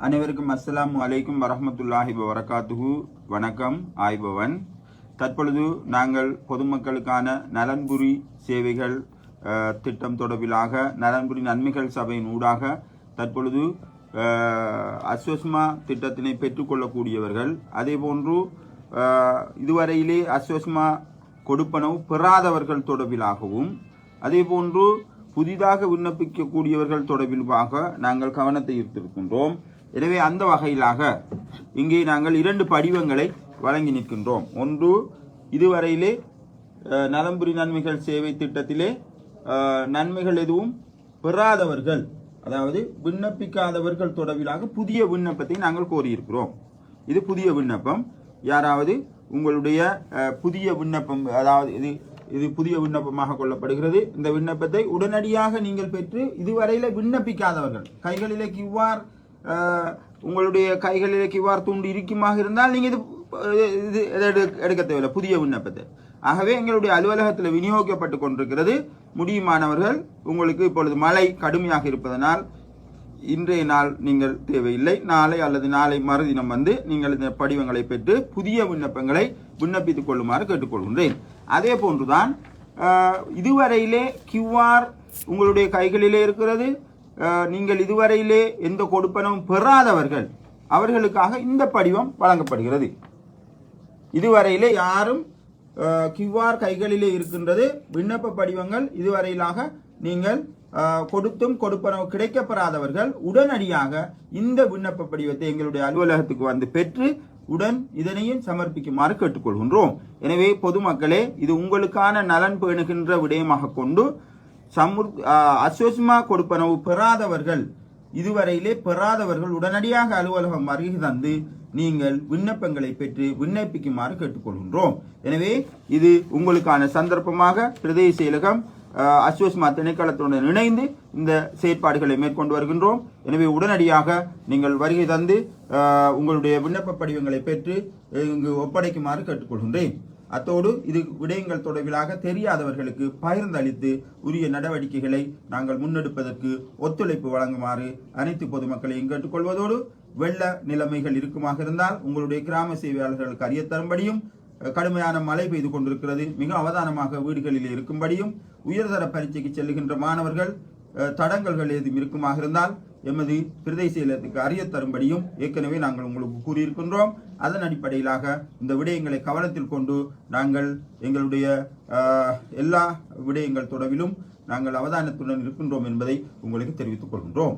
அனைவருக்கும் அஸ்ஸலாமு அலைக்கும் வரஹ்மத்துல்லாஹி வபரகாத்துஹு. வணக்கம் ஆய்பவன். தற்பொழுது நாங்கள் பொதுமக்களுக்கான நலன்புரி சேவைகள் திட்டம் தொடர்பிலாக நலன்புரி நன்மைகள் சபையின் ஊடாக தற்பொழுது அஸ்வஸ்மா திட்டத்தினை பெற்றுக்கொள்ளக்கூடியவர்கள், அதே போன்று இதுவரையிலே அஸ்வஸ்மா கொடுப்பனவு பெறாதவர்கள் தொடர்பிலாகவும், அதே போன்று புதிதாக விண்ணப்பிக்கக்கூடியவர்கள் தொடர்பிலாக நாங்கள் கவனத்தை ஈர்த்திருக்கின்றோம். எனவே அந்த வகையிலாக இங்கே நாங்கள் 2 படிவங்களை வழங்கி நிற்கின்றோம். ஒன்று, இதுவரையிலே நலம்புரி நன்மைகள் சேவை திட்டத்திலே நன்மைகள் எதுவும் பெறாதவர்கள், அதாவது விண்ணப்பிக்காதவர்கள் தொடர்பிலாக புதிய விண்ணப்பத்தை நாங்கள் கோரியிருக்கிறோம். இது புதிய விண்ணப்பம். யாராவது உங்களுடைய புதிய விண்ணப்பம், அதாவது இது புதிய விண்ணப்பமாக கொள்ளப்படுகிறது. இந்த விண்ணப்பத்தை உடனடியாக நீங்கள் பெற்று இதுவரையில் விண்ணப்பிக்காதவர்கள், கைகளிலே கிவ்வார் உங்களுடைய கைகளிலே கிவ்வார் துண்டு இருக்குமாக இருந்தால் நீங்கள் இது எடுக்க தேவையில்லை, புதிய விண்ணப்பத்தை. ஆகவே எங்களுடைய அலுவலகத்தில் விநியோகிக்கப்பட்டு கொண்டிருக்கிறது. முடியுமானவர்கள், உங்களுக்கு இப்பொழுது மழை கடுமையாக இருப்பதனால் இன்றைய நாள் நீங்கள் தேவையில்லை, நாளை அல்லது நாளை மறுதினம் வந்து நீங்கள் இந்த படிவங்களை பெற்று புதிய விண்ணப்பங்களை விண்ணப்பித்துக் கொள்ளுமாறு கேட்டுக்கொள்கின்றேன். அதே போன்றுதான் இதுவரையிலே கியூஆர் உங்களுடைய கைகளிலே இருக்கிறது. நீங்கள் இதுவரையிலே எந்த கொடுப்பனவும் பெறாதவர்கள், அவர்களுக்காக இந்த படிவம் வழங்கப்படுகிறது. இதுவரையிலே யாரும் கியூஆர் கைகளிலே இருக்கின்றது. விண்ணப்ப படிவங்கள் இதுவரையிலாக நீங்கள் கொடுத்தும் கொடுப்பனவு கிடைக்கப்பெறாதவர்கள் உடனடியாக இந்த விண்ணப்ப படிவத்தை எங்களுடைய அலுவலகத்துக்கு வந்து பெற்று உடன் இதனையும் சமர்ப்பிக்குமாறு கேட்டுக்கொள்கின்றோம். எனவே பொதுமக்களே, இது உங்களுக்கான நலன் பேணுகின்ற விடயமாக கொண்டு அஸ்வஸ்மா கொடுப்பனவு பெறாதவர்கள், இதுவரையிலே பெறாதவர்கள் உடனடியாக அலுவலகம் வருகை தந்து நீங்கள் விண்ணப்பங்களை பெற்று விண்ணப்பிக்குமாறு கேட்டுக்கொள்கின்றோம். எனவே இது உங்களுக்கான சந்தர்ப்பமாக பிரதேச செயலகம் அஸ்வஸ்மா திணைக்களத்துடன் இணைந்து இந்த செயற்பாடுகளை மேற்கொண்டு வருகின்றோம். எனவே உடனடியாக நீங்கள் வருகை தந்து உங்களுடைய விண்ணப்ப படிவங்களை பெற்று இங்கு ஒப்படைக்குமாறு கேட்டுக்கொள்கின்றேன். அத்தோடு இது விடயங்கள் தொடர்பிலாக தெரியாதவர்களுக்கு பகிர்ந்தளித்து உரிய நடவடிக்கைகளை நாங்கள் முன்னெடுப்பதற்கு ஒத்துழைப்பு வழங்குமாறு அனைத்து பொதுமக்களையும் கேட்டுக்கொள்வதோடு, வெள்ள நிலைமைகள் இருக்குமாக இருந்தால் உங்களுடைய கிராம சேவையாளர்களுக்கு அறிய தரும்படியும், கடுமையான மழை பெய்து கொண்டிருக்கிறது, மிக அவதானமாக வீடுகளில் இருக்கும்படியும், உயர்தர பரீட்சைக்கு செல்லுகின்ற மாணவர்கள் தடங்கல்கள் ஏதும் இருக்குமாக இருந்தால் எமது பிரதேச செயலகத்துக்கு அறிய தரும்படியும் ஏற்கனவே நாங்கள் உங்களுக்கு கூறியிருக்கின்றோம். அதன் அடிப்படையிலாக இந்த விடயங்களை கவனத்தில் கொண்டு நாங்கள் எங்களுடைய எல்லா விடயங்கள் தொடர்பிலும் நாங்கள் அவதானத்துடன் இருக்கின்றோம் என்பதை உங்களுக்கு தெரிவித்துக் கொள்கின்றோம்.